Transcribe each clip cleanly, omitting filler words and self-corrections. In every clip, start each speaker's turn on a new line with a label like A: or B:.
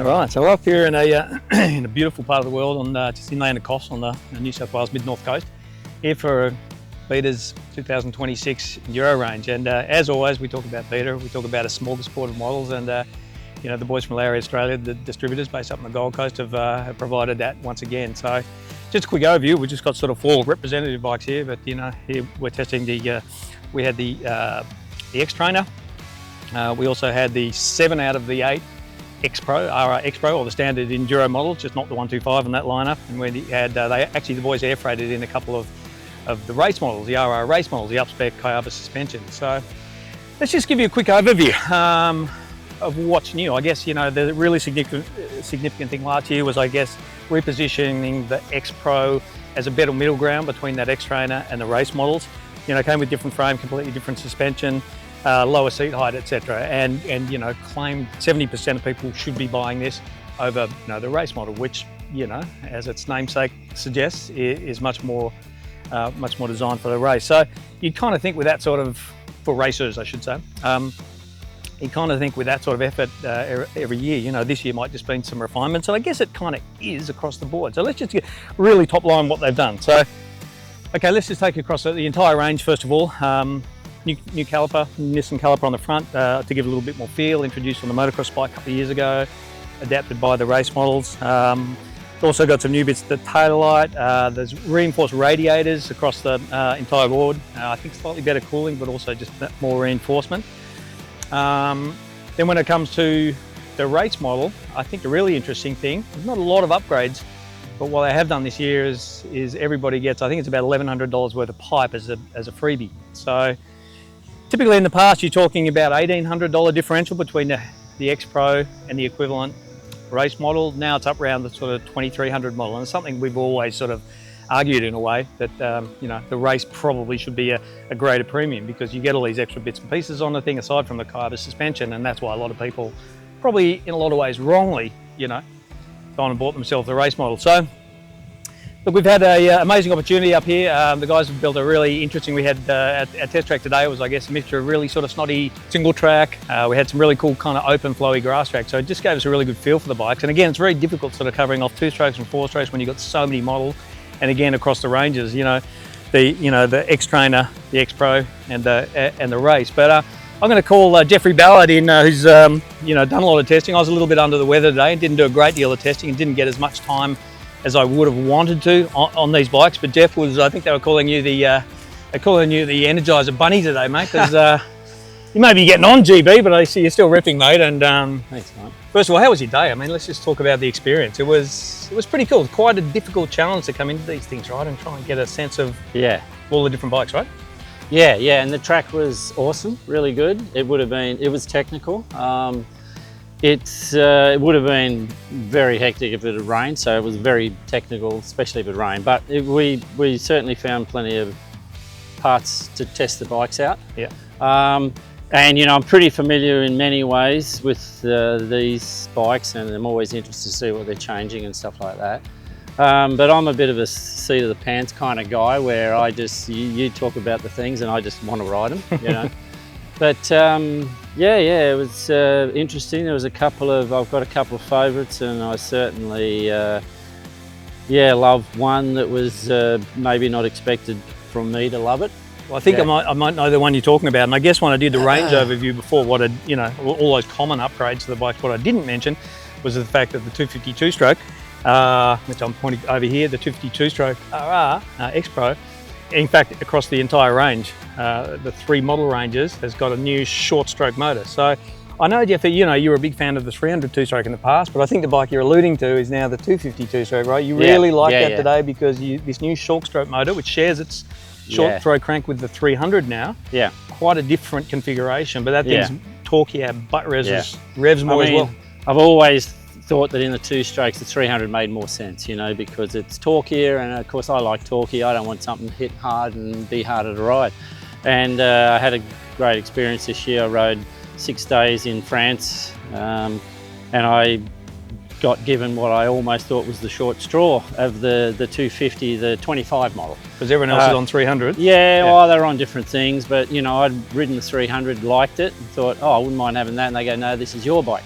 A: All right, so we're up here in a in a beautiful part of the world, on just inland of Coffs on the New South Wales mid-north coast, here for Beta's 2026 Enduro range. And as always, we talk about Beta, we talk about a smorgasbord of models, and you know, the boys from Larry Australia, the distributors based up on the Gold Coast, have provided that once again. So just a quick overview, we've just got sort of 4 representative bikes here, but you know, here we're testing we had the XTrainer, we also had the 7 out of the 8 X Pro, or the standard Enduro model, just not the 125 in that lineup. And we had, the boys air freighted in a couple of the race models, the RR race models, the up-spec Kayaba suspension. So let's just give you a quick overview of what's new. I guess, you know, the really significant thing last year was, I guess, repositioning the X Pro as a better middle ground between that XTrainer and the race models. You know, came with different frame, completely different suspension, lower seat height, etc. And you know, claimed 70% of people should be buying this over, you know, the race model, which, you know, as its namesake suggests, is much more designed for the race. So you kind of think with that sort of, for racers, I should say, you kind of think with that sort of effort every year, you know, this year might just been some refinements, and I guess it kind of is across the board. So let's just get really top line what they've done. So, okay, let's just take across the entire range first of all. New caliper, Nissan caliper on the front to give it a little bit more feel, introduced on the motocross bike a couple of years ago, adapted by the race models. Also got some new bits to the tail light. There's reinforced radiators across the entire board. I think slightly better cooling, but also just more reinforcement. Then when it comes to the race model, I think the really interesting thing, there's not a lot of upgrades, but what they have done this year is everybody gets, I think it's about $1,100 worth of pipe as a freebie. So typically in the past, you're talking about $1,800 differential between the X Pro and the equivalent race model. Now it's up around the sort of $2,300 model, and it's something we've always sort of argued in a way that you know, the race probably should be a greater premium, because you get all these extra bits and pieces on the thing aside from the Kayaba suspension, and that's why a lot of people probably in a lot of ways wrongly, you know, gone and bought themselves a race model. So look, we've had an amazing opportunity up here. The guys have built a really interesting, we had our test track today was, I guess, a mixture of really sort of snotty single track. We had some really cool kind of open flowy grass track. So it just gave us a really good feel for the bikes. And again, it's very difficult sort of covering off 2 strokes and 4 strokes when you've got so many models. And again, across the ranges, you know, the XTrainer, the X Pro and the race. But I'm going to call Jeffrey Ballard in, who's you know, done a lot of testing. I was a little bit under the weather today and didn't do a great deal of testing and didn't get as much time as I would have wanted to on these bikes. But Jeff was, I think they were calling you the Energizer Bunny today, mate, because you may be getting on GB, but I see you're still ripping, mate. And
B: thanks, mate.
A: First of all, how was your day? I mean, let's just talk about the experience. It was pretty cool. Quite a difficult challenge to come into these things, right, and try and get a sense of all the different bikes, right?
B: Yeah, and the track was awesome, really good. It was technical. It would have been very hectic if it had rained, so it was very technical, especially if it rained. But we certainly found plenty of parts to test the bikes out.
A: Yeah.
B: And you know, I'm pretty familiar in many ways with these bikes, and I'm always interested to see what they're changing and stuff like that. But I'm a bit of a seat of the pants kind of guy, where I just, you talk about the things and I just want to ride them, you know. But yeah, it was interesting. There was I've got a couple of favourites, and I certainly, loved one that was maybe not expected from me to love it.
A: Well, I think I might know the one you're talking about. And I guess when I did the range overview before, you know, all those common upgrades to the bikes, what I didn't mention was the fact that the 252 stroke, which I'm pointing over here, the 252 stroke RR X Pro, in fact, across the entire range, the 3 model ranges, has got a new short stroke motor. So I know, Jeff, that, you know, you were a big fan of the 302 stroke in the past, but I think the bike you're alluding to is now the 252 stroke, right? You really like that today, because this new short stroke motor, which shares its short throw crank with the 300 now. Yeah. Quite a different configuration, but that thing's torquey, butt revs more as well.
B: I've always thought that in the 2 strokes, the 300 made more sense, you know, because it's torqueier, and of course I like torquey. I don't want something to hit hard and be harder to ride. And I had a great experience this year. I rode 6 days in France, and I got given what I almost thought was the short straw of the 250, the 25 model.
A: Because everyone else is on 300?
B: Yeah, well, they're on different things, but you know, I'd ridden the 300, liked it, and thought, oh, I wouldn't mind having that, and they go, no, this is your bike.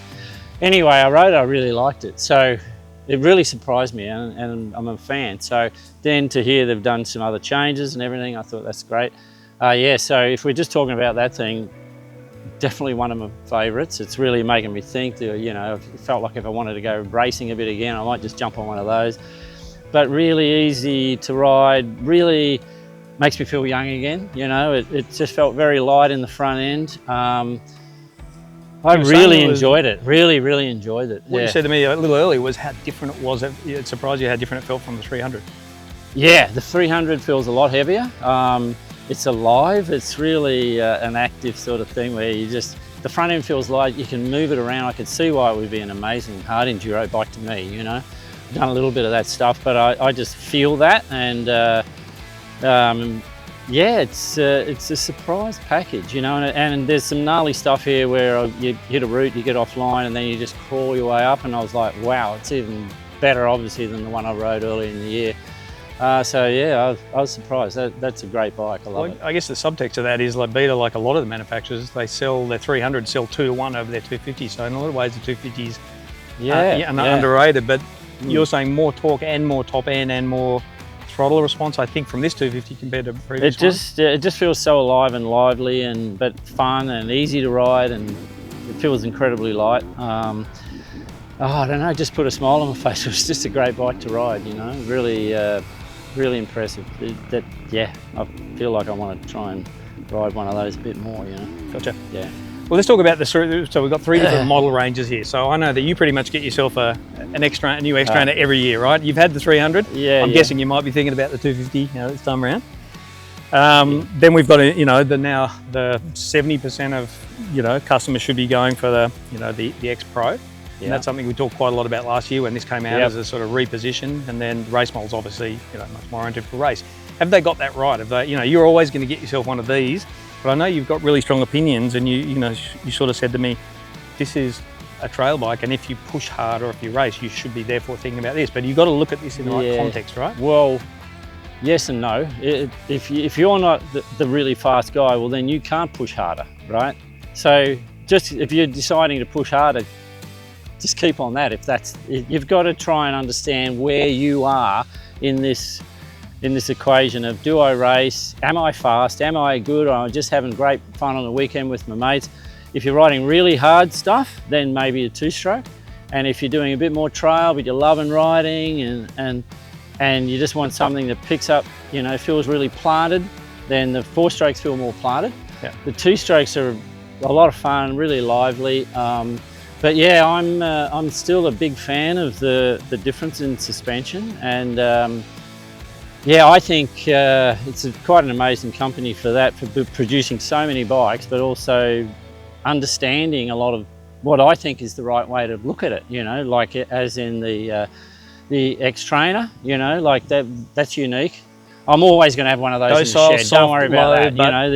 B: Anyway, I rode it, I really liked it. So it really surprised me, and I'm a fan. So then to hear they've done some other changes and everything, I thought that's great. Yeah, so if we're just talking about that thing, definitely one of my favourites. It's really making me think, you know, it felt like if I wanted to go racing a bit again, I might just jump on one of those. But really easy to ride, really makes me feel young again, you know. It just felt very light in the front end. I really enjoyed it, really enjoyed it.
A: What you said to me a little earlier was how different it was. It surprised you how different it felt from the 300.
B: Yeah, the 300 feels a lot heavier. It's alive, it's really an active sort of thing where you just, the front end feels light, you can move it around. I could see why it would be an amazing hard enduro bike to me, you know. I've done a little bit of that stuff, but I just feel that, and yeah, it's a surprise package, you know, and there's some gnarly stuff here where you hit a route, you get offline, and then you just crawl your way up, and I was like, wow, it's even better, obviously, than the one I rode earlier in the year. So yeah, I was surprised. That's a great bike. I love it. I
A: guess the subtext of that is like Beta, like a lot of the manufacturers, they sell their 300 sell 2-to-1 over their 250. So in a lot of ways, the 250s underrated. But you're saying more torque and more top end and more throttle response, I think, from this 250 compared to previous ones.
B: It just feels so alive and lively, but fun and easy to ride, and it feels incredibly light. Oh, I don't know, just put a smile on my face. It was just a great bike to ride, you know, really impressive. Yeah, I feel like I want to try and ride one of those a bit more, you know.
A: Gotcha.
B: Yeah.
A: Well, let's talk about so we've got 3 different model ranges here. So I know that you pretty much get yourself a new XTrainer every year, right? You've had the 300.
B: Yeah.
A: I'm guessing you might be thinking about the 250 now this time around. Then we've got, now the 70% of, customers should be going for the X Pro. And that's something we talked quite a lot about last year when this came out as a sort of reposition, and then race models obviously, much more oriented for race. Have they got that right? Have they, you're always going to get yourself one of these, but I know you've got really strong opinions, and you sort of said to me, this is a trail bike, and if you push hard or if you race, you should be therefore thinking about this. But you've got to look at this in the right context, right?
B: Well, yes and no. If you're not the really fast guy, well then you can't push harder, right? So just if you're deciding to push harder, just keep on that. You've got to try and understand where you are in this equation of, do I race? Am I fast? Am I good? Or am I just having great fun on the weekend with my mates? If you're riding really hard stuff, then maybe a 2-stroke. And if you're doing a bit more trail, but you're loving riding and you just want something that picks up, feels really planted, then the 4-strokes feel more planted.
A: Yeah.
B: The 2-strokes are a lot of fun, really lively. But yeah, I'm still a big fan of the difference in suspension, and yeah, I think it's quite an amazing company for that, for producing so many bikes, but also understanding a lot of what I think is the right way to look at it. Like as in the XTrainer, like that's unique. I'm always going to have one of those in the shed. Don't worry about that.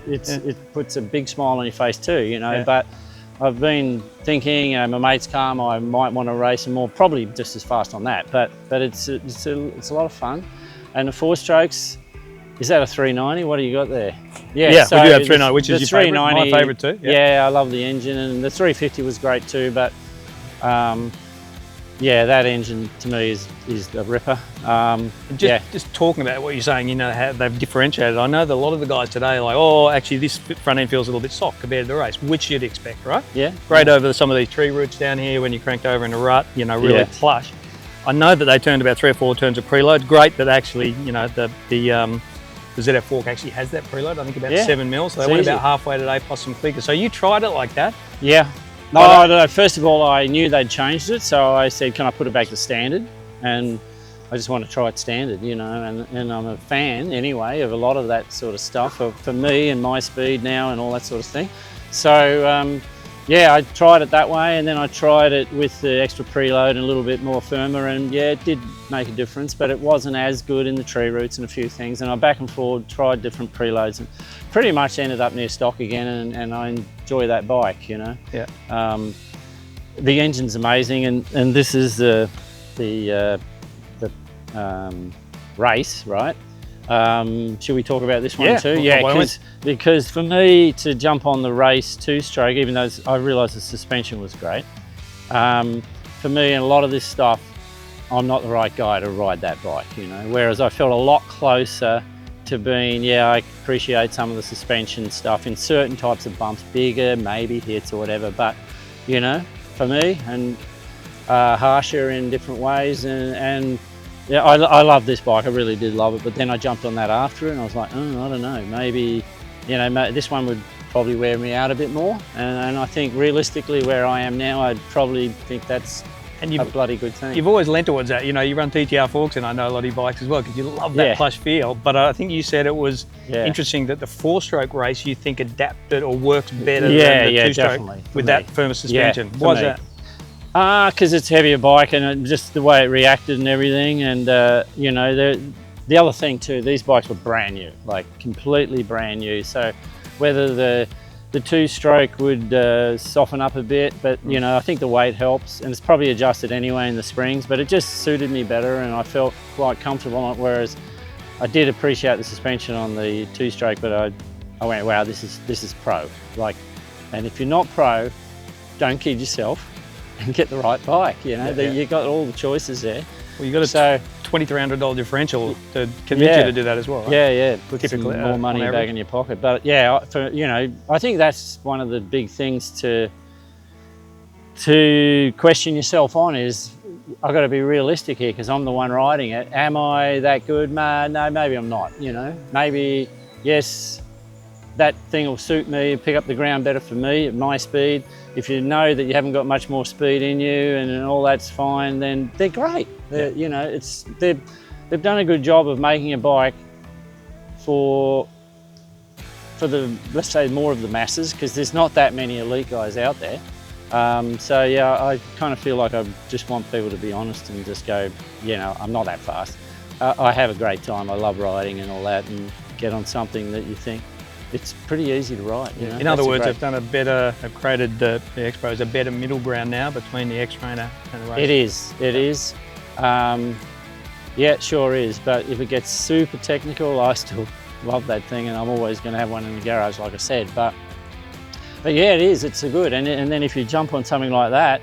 B: It puts a big smile on your face too. But I've been thinking, my mate's car, I might want to race some more, probably just as fast on that, but it's a lot of fun. And the 4-strokes, is that a 390? What do you got there?
A: Yeah, so we do have 390, which is your favourite, my favourite too.
B: Yeah, I love the engine, and the 350 was great too, but yeah, that engine to me is a ripper.
A: Just talking about what you're saying, how they've differentiated. I know that a lot of the guys today are like, oh, actually this front end feels a little bit soft compared to the race, which you'd expect, right?
B: Yeah.
A: Great over some of these tree roots down here when you cranked over in a rut, really plush. I know that they turned about 3 or 4 turns of preload. Great that actually, the ZF Fork actually has that preload, I think about 7 mils. So they went about halfway today plus some clickers. So you tried it like that?
B: Yeah. No, first of all, I knew they'd changed it, so I said, can I put it back to standard? And I just want to try it standard, and I'm a fan anyway of a lot of that sort of stuff for me and my speed now and all that sort of thing. So yeah, I tried it that way, and then I tried it with the extra preload and a little bit more firmer, and yeah, it did make a difference, but it wasn't as good in the tree roots and a few things. And I back and forward tried different preloads and pretty much ended up near stock again, and I enjoy that bike, Yeah. The engine's amazing, and this is the race, right? Should we talk about this one too? Yeah, because for me to jump on the race 2-stroke, even though I realised the suspension was great, For me, and a lot of this stuff, I'm not the right guy to ride that bike, you know, whereas I felt a lot closer to being, yeah, I appreciate some of the suspension stuff in certain types of bumps, bigger, maybe hits or whatever, but, you know, for me, and harsher in different ways, and yeah, I love this bike, I really did love it, but then I jumped on that after it, and I was like, oh, I don't know, maybe, you know, this one would probably wear me out a bit more, and I think realistically where I am now, I'd probably think that's a bloody good thing.
A: You've always lent towards that, you know, you run TTR forks, and I know a lot of your bikes as well, because you love that plush feel, but I think you said it was interesting that the 4-stroke race you think adapted or works better than the 2-stroke with that firmer suspension. Why is that?
B: Because it's a heavier bike, and just the way it reacted and everything, and you know, the other thing too, these bikes were brand new, like completely brand new, so whether the 2-stroke would soften up a bit, but you know, I think the weight helps, and it's probably adjusted anyway in the springs, but it just suited me better, and I felt quite comfortable on it, whereas I did appreciate the suspension on the 2-stroke, but I went, wow, this is pro. Like, and if you're not pro, don't kid yourself and get the right bike, you know, you got all the choices there.
A: Well, you got a $2,300 differential to convince you to do that as well, right?
B: Yeah, put some more money back in your pocket. But yeah, you know, I think that's one of the big things to question yourself on is, I've got to be realistic here because I'm the one riding it. Am I that good? No, maybe I'm not, you know. Maybe, yes, that thing will suit me, pick up the ground better for me at my speed. If you know that you haven't got much more speed in you and all that's fine, then they're great. You know, they've done a good job of making a bike for the, let's say, more of the masses, because there's not that many elite guys out there. So yeah, I kind of feel like I just want people to be honest and just go, you know, I'm not that fast. I have a great time, I love riding and all that, and get on something that you think, it's pretty easy to ride. You know?
A: In other words, they've created the X-Pros a better middle ground now between the XTrainer and the race.
B: It is. Yeah, it sure is. But if it gets super technical, I still love that thing, and I'm always going to have one in the garage, like I said. But yeah, it is. It's a good. And then if you jump on something like that,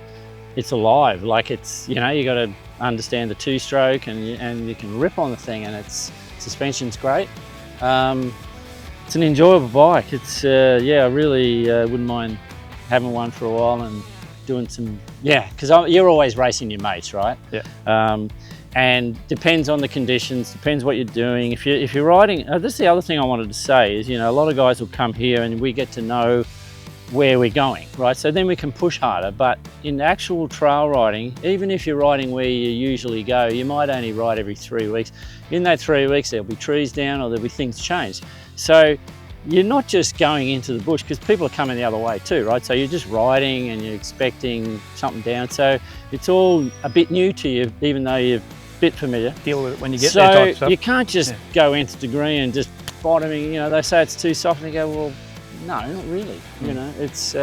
B: it's alive. Like it's, you know, you got to understand the 2-stroke, and you can rip on the thing, and its suspension's great. It's an enjoyable bike. It's yeah, I really wouldn't mind having one for a while and doing some, because you're always racing your mates, right?
A: Yeah.
B: And depends on the conditions, depends what you're doing. If you're riding, this is the other thing I wanted to say is, you know, a lot of guys will come here and we get to know where we're going, right? So then we can push harder. But in actual trail riding, even if you're riding where you usually go, you might only ride every 3 weeks. In that 3 weeks, there'll be trees down or there'll be things changed. So you're not just going into the bush, because people are coming the other way too, right? So you're just riding and you're expecting something down. So it's all a bit new to you, even though you're a bit familiar.
A: Deal with it when you get there type stuff.
B: You can't just go into degree and just bottoming, you know, they say it's too soft and you go, well, no, not really. You know, it's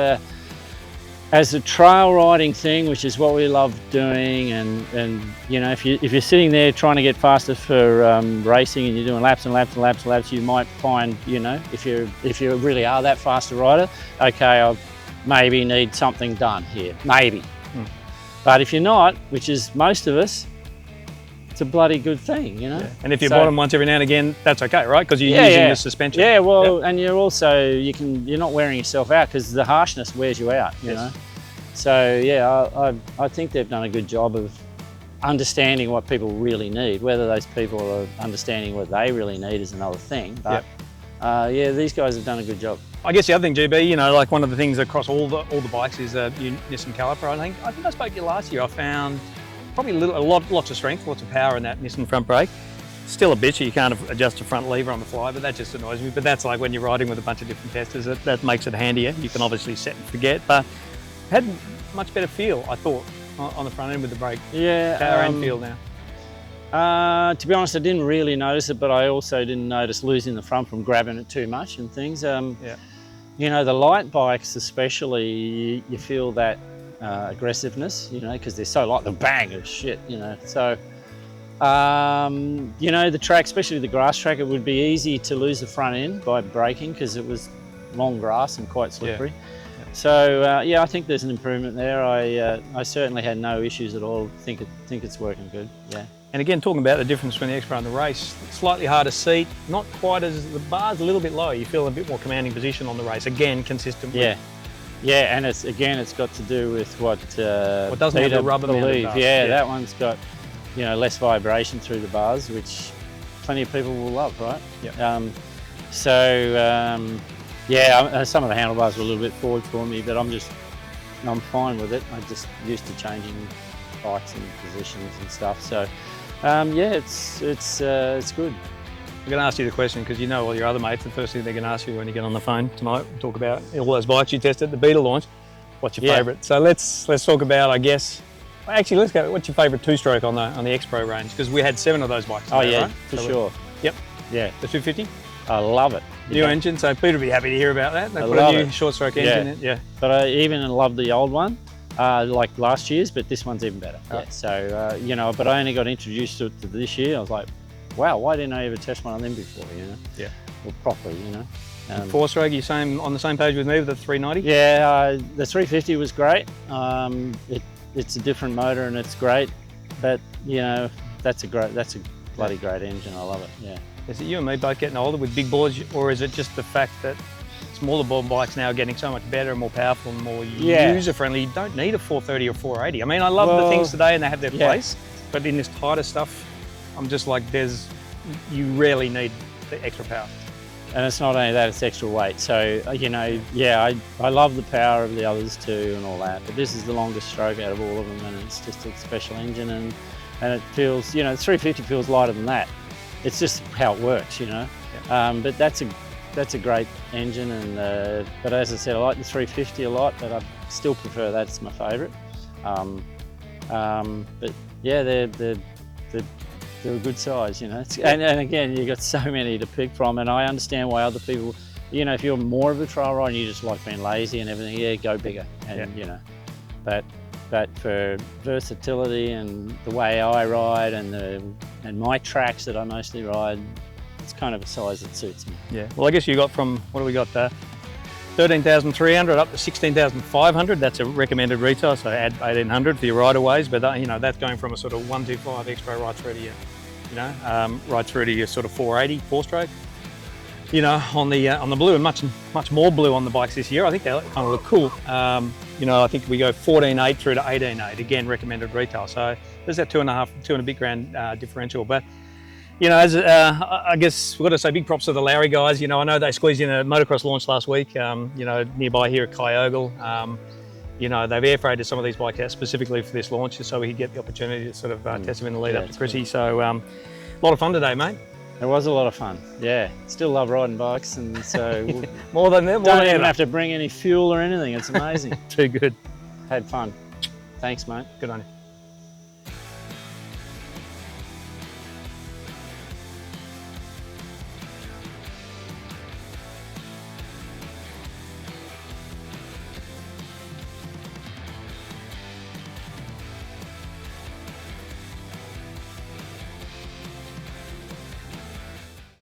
B: as a trail riding thing, which is what we love doing, and you know, if you're sitting there trying to get faster for racing and you're doing laps and laps and laps and laps, you might find, you know, if you really are that fast a rider, okay, I'll maybe need something done here, maybe. But if you're not, which is most of us, it's a bloody good thing, you know.
A: Yeah. And if you bottom once every now and again, that's okay, right? Because you're using the suspension.
B: Yeah, well, and you're also, you're not wearing yourself out, because the harshness wears you out, you know. So yeah, I think they've done a good job of understanding what people really need. Whether those people are understanding what they really need is another thing. But yeah, these guys have done a good job.
A: I guess the other thing, GB, you know, like one of the things across all the bikes is Nissan caliper. I think I spoke to you last year. I found probably lots of strength, lots of power in that Nissan front brake. Still a bitch, you can't adjust the front lever on the fly, but that just annoys me. But that's like when you're riding with a bunch of different testers, that makes it handier. You can obviously set and forget, but it had much better feel, I thought, on the front end with the brake. Yeah. Power and feel now.
B: To be honest, I didn't really notice it, but I also didn't notice losing the front from grabbing it too much and things. You know, the light bikes especially, you feel that aggressiveness, you know, because they're so light, the bang of shit, you know. So, you know, the track, especially the grass track, it would be easy to lose the front end by braking because it was long grass and quite slippery. So yeah, I think there's an improvement there. I certainly had no issues at all. Think it's working good. Yeah.
A: And again, talking about the difference between the X-Pro and the race, slightly harder seat, not quite as, the bar's a little bit lower. You feel a bit more commanding position on the race. Again, consistent.
B: Yeah. Yeah, and it's got to do with what
A: doesn't have
B: Peter
A: the rubber mounted bars.
B: Yeah, that one's got, you know, less vibration through the bars, which plenty of people will love, right?
A: Yeah.
B: Yeah, some of the handlebars were a little bit forward for me, but I'm fine with it. I'm just used to changing bikes and positions and stuff. So yeah, it's good.
A: I'm going to ask you the question because you know all your other mates. The first thing they're going to ask you when you get on the phone tonight, we'll talk about all those bikes you tested, the beta launch. What's your favourite? So let's talk about, I guess. Actually, let's go. What's your favourite two-stroke on the X Pro range? Because we had 7 of those bikes.
B: Oh yeah,
A: right?
B: for sure.
A: Yep.
B: Yeah.
A: The 250.
B: I love it.
A: New engine. So Peter would be happy to hear about that. They put a new short-stroke engine in. Yeah.
B: But I even love the old one. Like last year's, but this one's even better.
A: Oh.
B: Yeah, so you know, but I only got introduced to it this year. I was like, wow, why didn't I ever test one of them before? You know,
A: yeah,
B: or properly, you know.
A: 4-stroke, you on the same page with me with the 390?
B: Yeah, the 350 was great. It's a different motor and it's great, but you know, that's a bloody great engine. I love it. Yeah.
A: Is it you and me both getting older with big boards, or is it just the fact that smaller bore bikes now are getting so much better and more powerful and more user-friendly? You don't need a 430 or 480. I mean, I love the things today and they have their place, but in this tighter stuff, I'm just like, you rarely need the extra power.
B: And it's not only that, it's extra weight. So, you know, yeah, I love the power of the others too and all that, but this is the longest stroke out of all of them, and it's just a special engine, and it feels, you know, the 350 feels lighter than that. It's just how it works, you know. Yeah. But that's a great engine, and but as I said, I like the 350 a lot, but I still prefer that. It's my favourite. But yeah, they're a good size, you know. And again, you've got so many to pick from, and I understand why other people, you know, if you're more of a trail rider and you just like being lazy and everything, yeah, go bigger, and you know. But for versatility and the way I ride and my tracks that I mostly ride, it's kind of a size that suits me.
A: Yeah. Well, I guess you got from, what do we got there? 13,300 up to 16,500. That's a recommended retail, so add 1,800 for your rider-ways. But you know, that's going from a sort of 125 X-Pro right through to your, you know, right through to your sort of 480 4-stroke. You know, on the blue, and much more blue on the bikes this year. I think they kind of look cool. You know, I think we go 14.8 through to 18.8. Again, recommended retail. So there's that two and a bit grand differential. But you know, as I guess we've got to say big props to the Lowry guys. You know, I know they squeezed in a motocross launch last week, you know, nearby here at Kyogle. You know, they've air freighted some of these bikes out specifically for this launch, just so we could get the opportunity to sort of test them in the lead up to Chrissy. So a lot of fun today, mate.
B: It was a lot of fun, yeah. Still love riding bikes, and so
A: more than that.
B: Don't even have to bring any fuel or anything. It's amazing.
A: Too good.
B: Had fun. Thanks, mate.
A: Good on you.